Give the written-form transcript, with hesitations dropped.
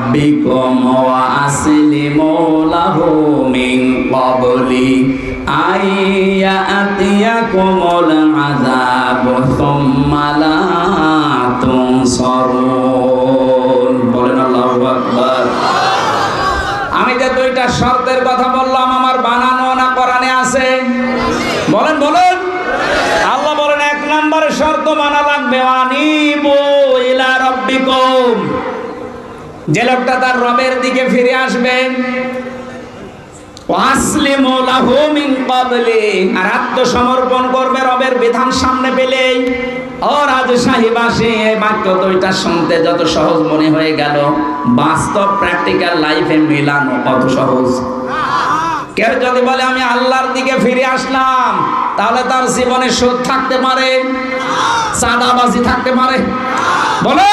রাব্বিকুম ওয়া আসলিমু লাহু মিন ক্বাবলি আইয়াতিয়াকুমুল আযাবু সুম্মা লা তুনসারুন। বলেন আল্লাহু আকবার। আমি যে দুইটা শর্তের কথা বললাম, আমার বানানো না কোরআনে আছে? বলেন বলেন। আল্লাহ বলেন, এক নম্বরে শর্ত মানা লাগবে, আনিবু ইলা রাব্বিকুম, যে লোকটা তার রবের দিকে ফিরে আসবে, ওয়াসলিমু লাহু মিন ক্বাবলি, আর আত্মসমর্পণ করবে রবের বিধান সামনে পেলেই। ও রাজশাহীবাসী, এই বাক্য দুইটা শুনতে যত সহজ মনে হয়ে গেল, বাস্তব প্র্যাকটিক্যাল লাইফে মেলানো কত সহজ। কেউ যদি বলে আমি আল্লাহর দিকে ফিরে আসলাম, তাহলে তার জীবনে সুদ থাকতে পারে, চাঁদাবাজি থাকতে পারে? বলে